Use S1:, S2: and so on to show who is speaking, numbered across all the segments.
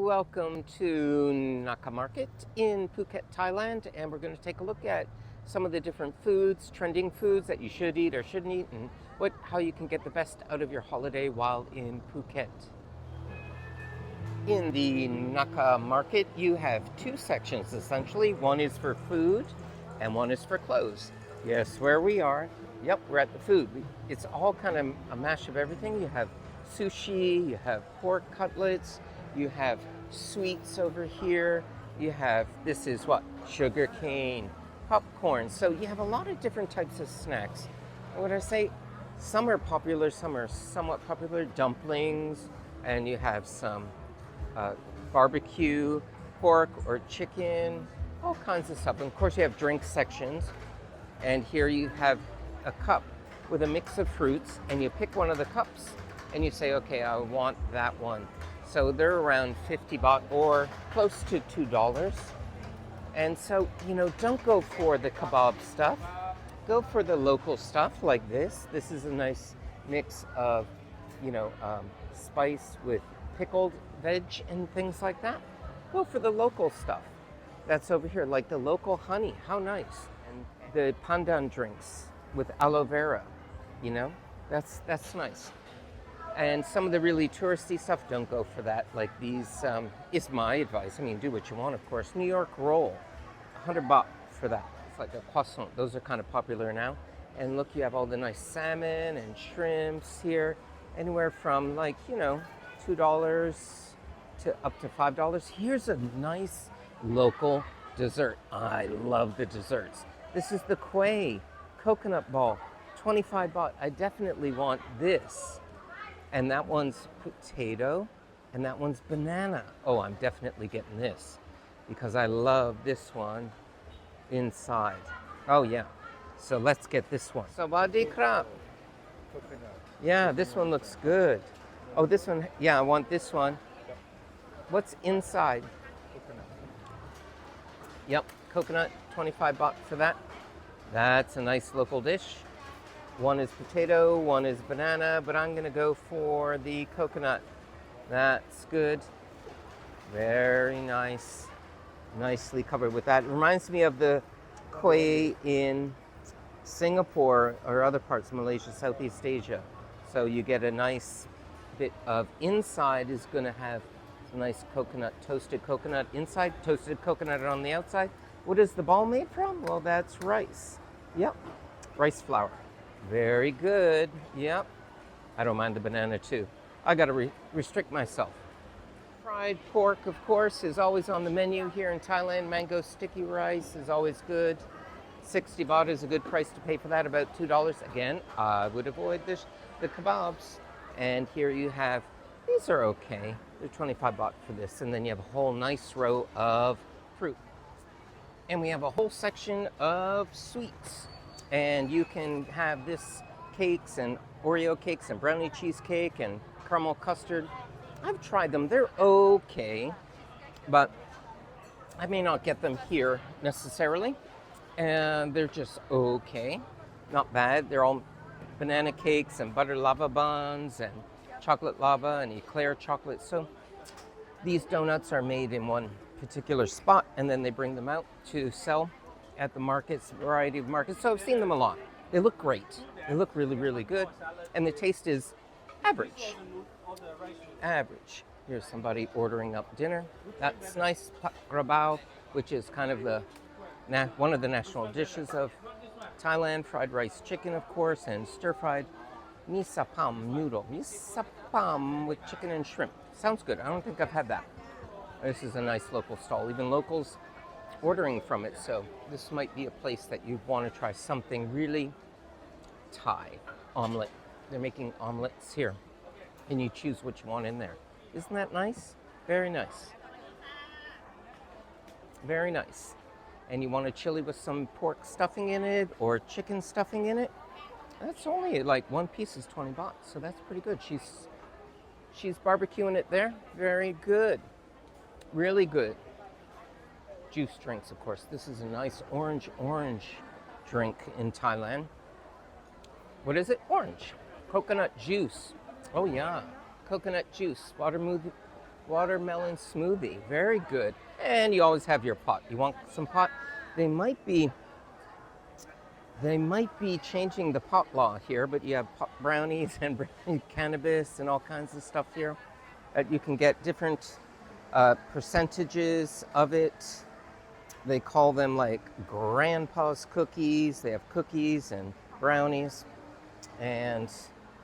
S1: Welcome to Naka Market in Phuket, Thailand, and we're going to take a look at some of the different foods, trending foods that you should eat or shouldn't eat, and how you can get the best out of your holiday while in Phuket. In the Naka Market, you have two sections essentially. One is for food and one is for clothes. Yes, where we are. Yep, we're at the food. It's all kind of a mash of everything. You have sushi, you have pork cutlets, you have sweets over here. You have, this is what? Sugar cane, popcorn. So you have a lot of different types of snacks. And what I say, some are popular, some are somewhat popular. Dumplings, and you have some barbecue, pork or chicken, all kinds of stuff. And of course you have drink sections. And here you have a cup with a mix of fruits, and you pick one of the cups and you say, okay, I want that one. So they're around 50 baht or close to $2. And so, don't go for the kebab stuff. Go for the local stuff like this. This is a nice mix of, spice with pickled veg and things like that. Go for the local stuff. That's over here, like the local honey. How nice. And the pandan drinks with aloe vera, that's nice. And some of the really touristy stuff, don't go for that. Like these, is my advice. I mean, do what you want, of course. New York roll, 100 baht for that. It's like a croissant. Those are kind of popular now. And look, you have all the nice salmon and shrimps here. Anywhere from $2 to up to $5. Here's a nice local dessert. I love the desserts. This is the kueh coconut ball, 25 baht. I definitely want this. And that one's potato, and that one's banana. Oh, I'm definitely getting this because I love this one inside. Oh, yeah. So let's get this one. Sawadee krap. Yeah, this one looks good. Oh, this one. Yeah, I want this one. What's inside? Yep, coconut, 25 baht for that. That's a nice local dish. One is potato, one is banana, but I'm going to go for the coconut. That's good. Very nice. Nicely covered with that. It reminds me of the kueh in Singapore or other parts of Malaysia, Southeast Asia. So you get a nice bit of inside is going to have a nice coconut, toasted coconut inside, toasted coconut on the outside. What is the ball made from? Well, that's rice. Yep, rice flour. Very good. Yep. I don't mind the banana too. I got to restrict myself. Fried pork, of course, is always on the menu here in Thailand. Mango sticky rice is always good. 60 baht is a good price to pay for that, about $2. Again, I would avoid the kebabs. And here you have, these are okay. They're 25 baht for this. And then you have a whole nice row of fruit. And we have a whole section of sweets. And you can have this cakes and Oreo cakes and brownie cheesecake and caramel custard. I've tried them. They're okay, but I may not get them here necessarily. And they're just okay. Not bad. They're all banana cakes and butter lava buns and chocolate lava and eclair chocolate. So these donuts are made in one particular spot, and then they bring them out to sell at the markets, variety of markets. So I've seen them a lot. They look great. They look really, really good. And the taste is average. Average. Here's somebody ordering up dinner. That's nice. Pak grabao, which is kind of one of the national dishes of Thailand. Fried rice chicken, of course, and stir-fried misapam noodle. Misapam with chicken and shrimp. Sounds good. I don't think I've had that. This is a nice local stall. Even locals ordering from it, so this might be a place that you want to try something really Thai. Omelet. They're making omelets here, and you choose what you want in there. Isn't that nice? Very nice. Very nice. And you want a chili with some pork stuffing in it or chicken stuffing in it? That's only like one piece is 20 baht, so that's pretty good. She's barbecuing it there. Very good. Really good. Juice drinks, of course. This is a nice orange drink in Thailand. What is it? Orange. Coconut juice. Oh yeah, coconut juice. watermelon smoothie. Very good. And you always have your pot. You want some pot? They might be changing the pot law here, but you have pot brownies and cannabis and all kinds of stuff here. You can get different percentages of it. They call them like grandpa's cookies. They have cookies and brownies. And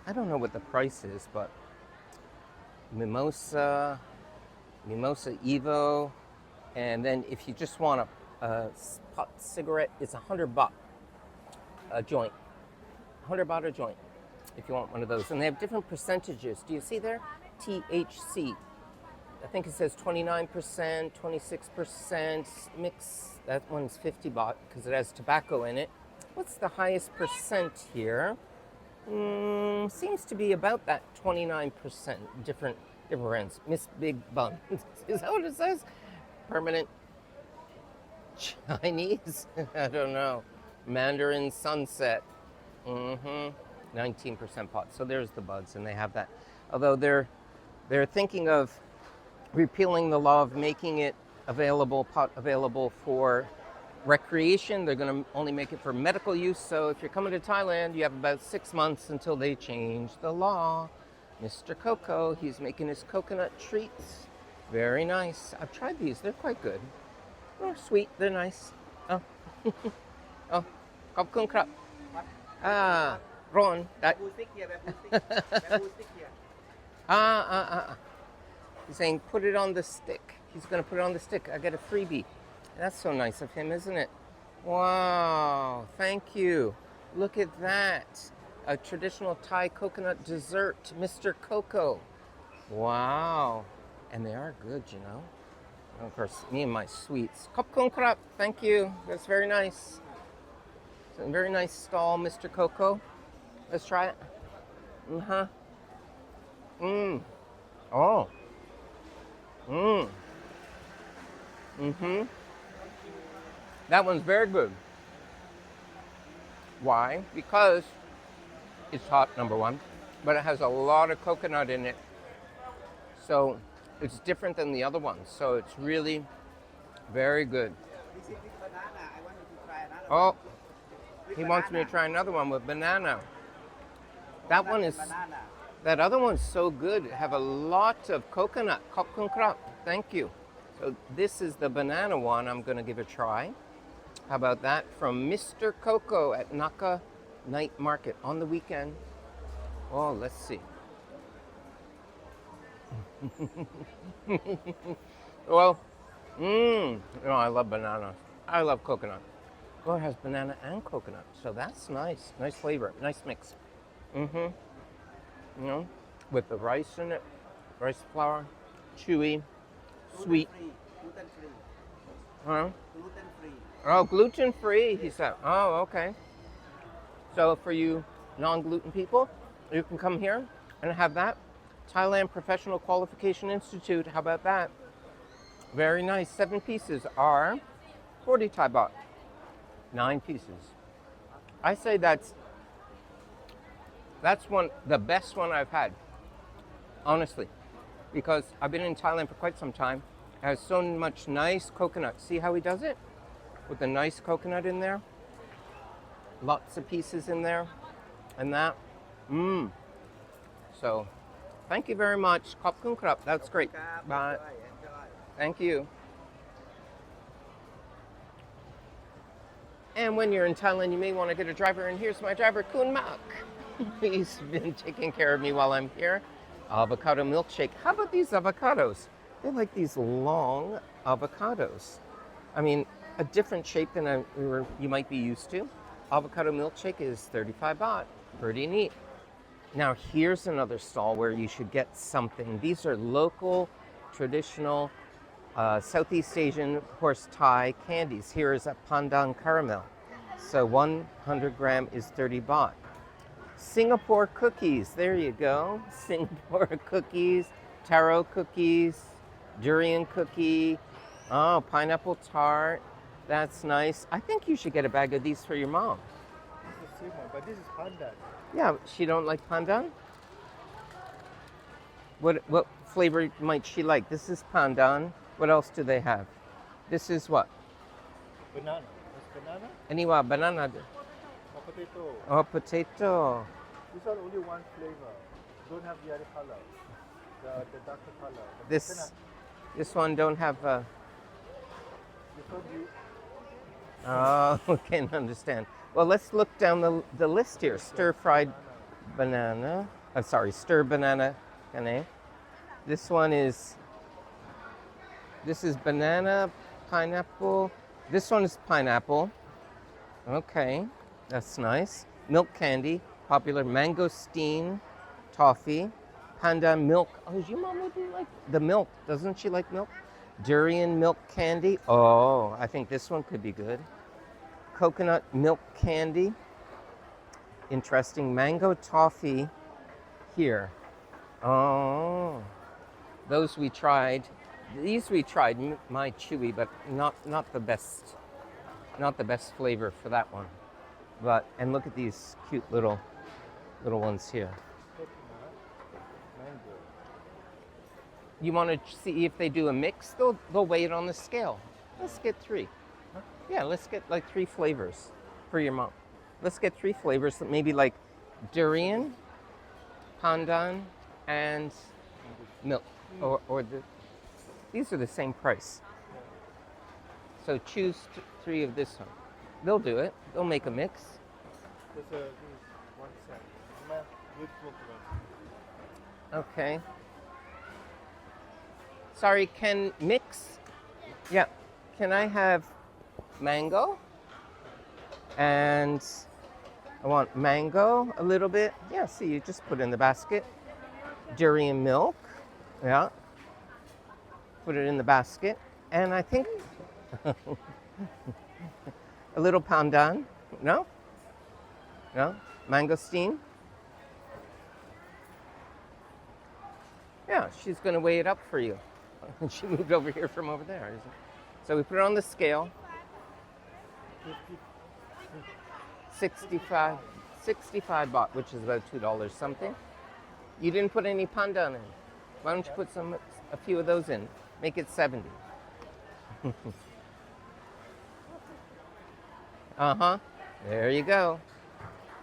S1: I don't know what the price is, but Mimosa Evo. And then if you just want a pot cigarette, it's $100 a joint. $100 a joint if you want one of those. And they have different percentages. Do you see there? THC. I think it says 29%, 26% mix. That one's 50 baht because it has tobacco in it. What's the highest percent here? Seems to be about that 29%. Different brands. Miss Big Bun. Is that what it says? Permanent Chinese? I don't know. Mandarin Sunset. 19% pot. So there's the buds, and they have that. Although they're thinking of repealing the law of making it pot available for recreation. They're going to only make it for medical use. So if you're coming to Thailand, you have about 6 months until they change the law. Mr. Coco, he's making his coconut treats. Very nice. I've tried these. They're quite good. They're sweet. They're nice. Oh. Oh. Khop khun krap. Ah. Ron.
S2: Bamboo stick here, bamboo stick here.
S1: He's saying put it on the stick. He's going to put it on the stick. I get a freebie. That's so nice of him, isn't it? Wow. Thank you. Look at that. A traditional Thai coconut dessert, Mr. Coco. Wow. And they are good, you know. And of course, me and my sweets. Khop khun krap. Thank you. That's very nice. It's a very nice stall, Mr. Coco. Let's try it. Oh. That one's very good. Why? Because it's hot, number one, but it has a lot of coconut in it. So it's different than the other ones. So it's really very good.
S2: This is with banana. I want you to try another
S1: Oh,
S2: one. With
S1: he wants me to
S2: banana.
S1: try another one with banana. That one is,
S2: Banana.
S1: that other one's so good. Have a lot of coconut. Khop khun krap. Thank you. So this is the banana one. I'm going to give a try. How about that? From Mr. Coco at Naka Night Market on the weekend. Oh, let's see. Well, I love banana. I love coconut. Well, it has banana and coconut, so that's nice. Nice flavor, nice mix. You know, with the rice in it, rice flour, chewy, sweet.
S2: Gluten-free.
S1: Huh?
S2: Gluten-free.
S1: Oh, gluten-free, he said. Oh, okay. So for you non-gluten people, you can come here and have that. Thailand Professional Qualification Institute, how about that? Very nice. 7 pieces are 40 Thai baht. 9 pieces. I say that's the best one I've had, honestly, because I've been in Thailand for quite some time. It has so much nice coconut. See how he does it? With the nice coconut in there. Lots of pieces in there. And that. So, thank you very much. Khop khun krap. That's great. Bye.
S2: Enjoy.
S1: Thank you. And when you're in Thailand, you may want to get a driver. And here's my driver, Kun Mak. He's been taking care of me while I'm here. Avocado milkshake. How about these avocados? They're like these long avocados. I mean, a different shape than you might be used to. Avocado milkshake is 35 baht. Pretty neat. Now, here's another stall where you should get something. These are local, traditional, Southeast Asian horse Thai candies. Here is a pandan caramel. So 100 gram is 30 baht. Singapore cookies. There you go. Singapore cookies, taro cookies, durian cookie. Oh, pineapple tart. That's nice. I think you should get a bag of these for your mom.
S2: This is simple, but this is pandan.
S1: Yeah, she don't like pandan? What flavor might she like? This is pandan. What else do they have? This is what?
S2: Banana. That's banana
S1: Aniwa, banana.
S2: or potato.
S1: Oh, potato.
S2: This one only one flavor. Don't have the other color. The darker color. The
S1: This
S2: coconut.
S1: this one don't have.
S2: This one you.
S1: Oh, can't understand. Well, let's look down the list here. Stir fried banana. I'm sorry, stir banana. Kane. This one is. This is banana, pineapple. This one is pineapple. Okay, that's nice. Milk candy, popular mangosteen, toffee, panda milk. Oh, your mom would like the milk, doesn't she like milk? Durian milk candy. Oh, I think this one could be good. Coconut milk candy. Interesting. Mango toffee here. Oh, those we tried. These we tried, my chewy, but not the best. Not the best flavor for that one. But and look at these cute little ones here.
S2: Coconut. Mango.
S1: You want to see if they do a mix? They'll weigh it on the scale. Let's get 3.
S2: Huh?
S1: Yeah, let's get like 3 flavors for your mom. Let's get 3 flavors, maybe like durian, pandan, and milk. Or these are the same price. So choose 3 of this one. They'll do it. They'll make a mix.
S2: This is 1 cent. With coconut.
S1: Okay. Sorry, can mix? Yeah. Can I have mango? And I want mango a little bit. Yeah, see, you just put it in the basket. Durian milk. Yeah. Put it in the basket. And I think a little pandan. No? No? Mangosteen? Yeah, she's going to weigh it up for you. She moved over here from over there. So we put it on the scale. 65 baht, which is about $2 something. You didn't put any pandan in. Why don't you put a few of those in? Make it 70. Uh-huh. There you go.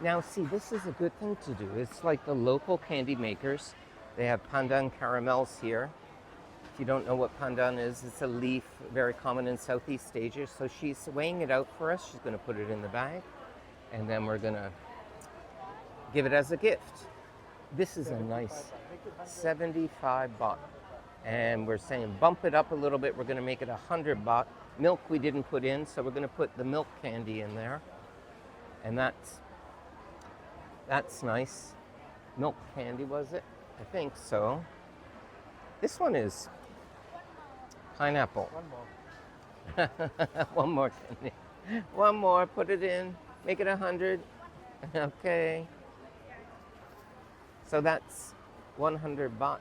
S1: Now, see, this is a good thing to do. It's like the local candy makers. They have pandan caramels here. If you don't know what pandan is, it's a leaf very common in Southeast Asia. So she's weighing it out for us. She's going to put it in the bag. And then we're going to give it as a gift. This is a nice 75 baht. And we're saying bump it up a little bit. We're going to make it 100 baht. Milk we didn't put in, so we're going to put the milk candy in there. And that's nice. Milk candy, was it? I think so. This one is pineapple.
S2: One more.
S1: One more candy. One more, put it in. Make it 100. Okay. So that's 100 baht,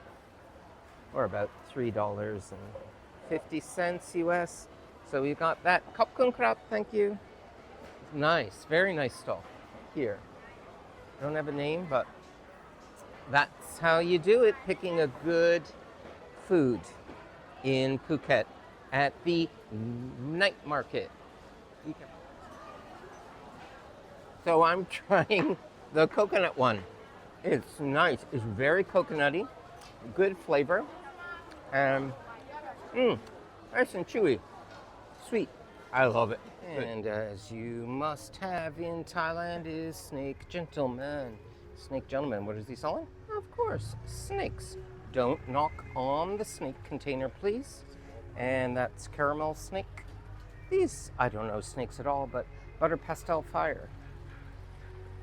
S1: or about $3.50 US. So we got that. Khop kun krap, thank you. Nice, very nice stall here. Don't have a name, but that's how you do it, picking a good food in Phuket at the night market. So I'm trying the coconut one. It's nice. It's very coconutty, good flavor, and nice and chewy, sweet. I love it. And as you must have in Thailand is snake gentleman. Snake gentleman, what is he selling? Of course, snakes. Don't knock on the snake container, please. And that's caramel snake. These, I don't know snakes at all, but butter pastel fire.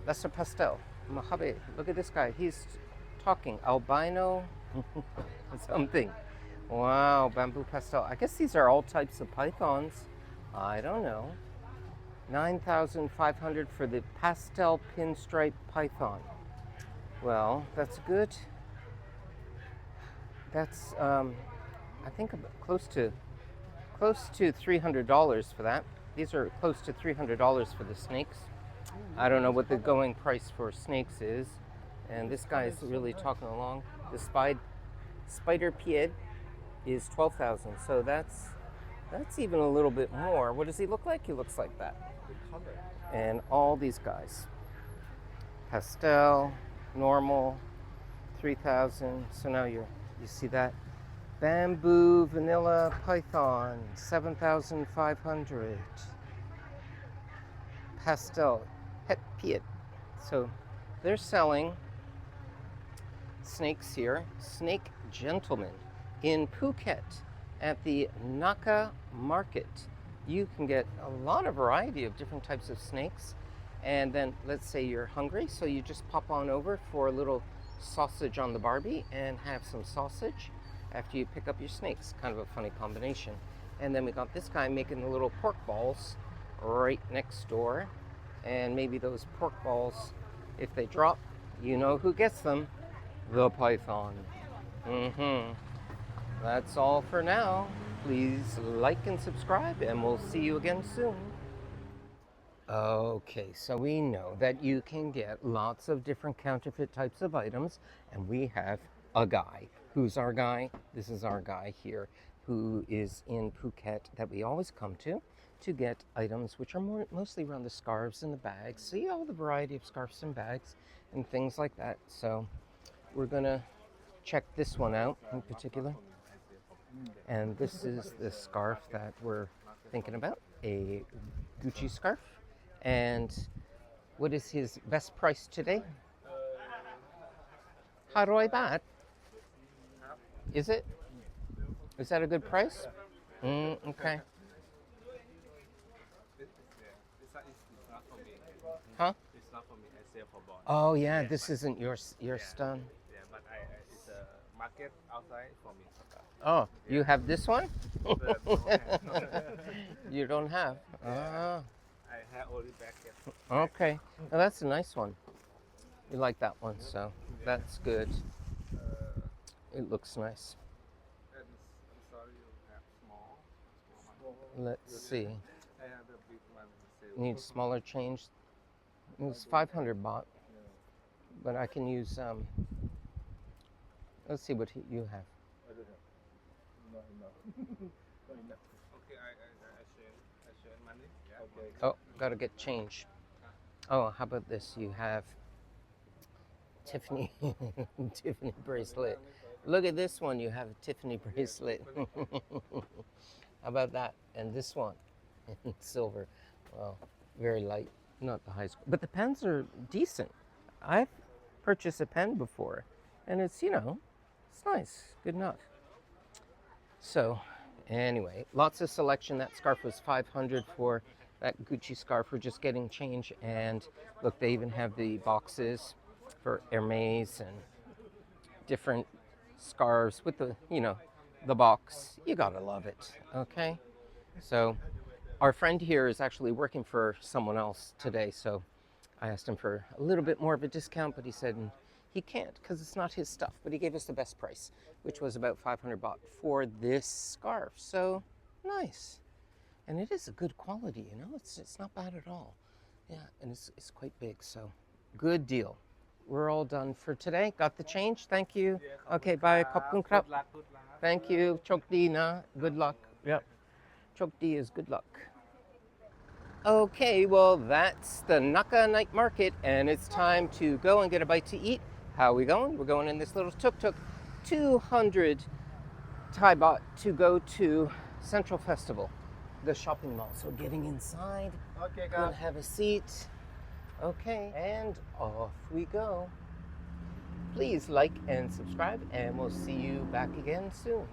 S1: That's a pastel. Mahabe, look at this guy. He's talking. Albino something. Wow, bamboo pastel. I guess these are all types of pythons. I don't know. 9,500 for the pastel pinstripe python. Well, that's good. That's I think close to $300 for that. These are close to $300 for the snakes. I don't know what the going price for snakes is. And this guy is really talking along. The Spider Pied is 12,000. So that's even a little bit more. What does he look like? He looks like that.
S2: The color.
S1: And all these guys. Pastel, normal, 3,000. So now you see that. Bamboo vanilla python, 7,500. Pastel het piet. So they're selling snakes here. Snake Gentleman in Phuket at the Naka Market. You can get a lot of variety of different types of snakes. And then let's say you're hungry, so you just pop on over for a little sausage on the Barbie and have some sausage after you pick up your snakes. Kind of a funny combination. And then we got this guy making the little pork balls right next door. And maybe those pork balls, if they drop, you know who gets them. The python. That's all for now. Please like and subscribe, and we'll see you again soon. Okay, so we know that you can get lots of different counterfeit types of items, and we have a guy. Who's our guy? This is our guy here, who is in Phuket that we always come to get items which are mostly around the scarves and the bags. See all the variety of scarves and bags and things like that. So we're gonna check this one out in particular. And this is the scarf that we're thinking about, a Gucci scarf. And what is his best price today? 500 baht. Is it? Is that a good price? Okay. Huh?
S2: It's not for me. I sell for bond.
S1: Oh yeah, this isn't your stun.
S2: Yeah, but it's a market outside for me.
S1: Oh, you have this one?
S2: But no,
S1: You don't have? Ah,
S2: I have only packet.
S1: okay. Now that's a nice one. You like that one, so that's good. It looks nice.
S2: I'm sorry you have small one.
S1: Let's see.
S2: I have the big one.
S1: Need smaller change. It's 500 baht, but I can use. Let's see what you have.
S2: I don't have. Not enough. Not enough. Okay, I share money. Yeah. Okay.
S1: Oh, gotta get change. Oh, how about this? You have Tiffany Tiffany bracelet. Look at this one. You have a Tiffany bracelet. How about that? And this one in silver. Well, very light. Not the high school, but the pens are decent. I've purchased a pen before, and it's, it's nice, good enough. So, anyway, lots of selection. That scarf was 500 for that Gucci scarf. We're just getting change, and look, they even have the boxes for Hermes and different scarves with the, the box. You gotta love it, okay? So, our friend here is actually working for someone else today, so I asked him for a little bit more of a discount, but he said he can't because it's not his stuff. But he gave us the best price, which was about 500 baht for this scarf. So nice, and it is a good quality. It's not bad at all. Yeah, and it's quite big, so good deal. We're all done for today. Got the change. Thank you. Okay, bye. Khop kun krap. Thank you. Chok di na. Good luck. Yep. Chok di is good luck. Okay, well, that's the Naka Night Market, and it's time to go and get a bite to eat. How are we going? We're going in this little tuk-tuk, 200 Thai baht to go to Central Festival, the shopping mall. So getting inside,
S2: Okay,
S1: go and
S2: guys.
S1: have a seat. Okay, and off we go. Please like and subscribe, and we'll see you back again soon.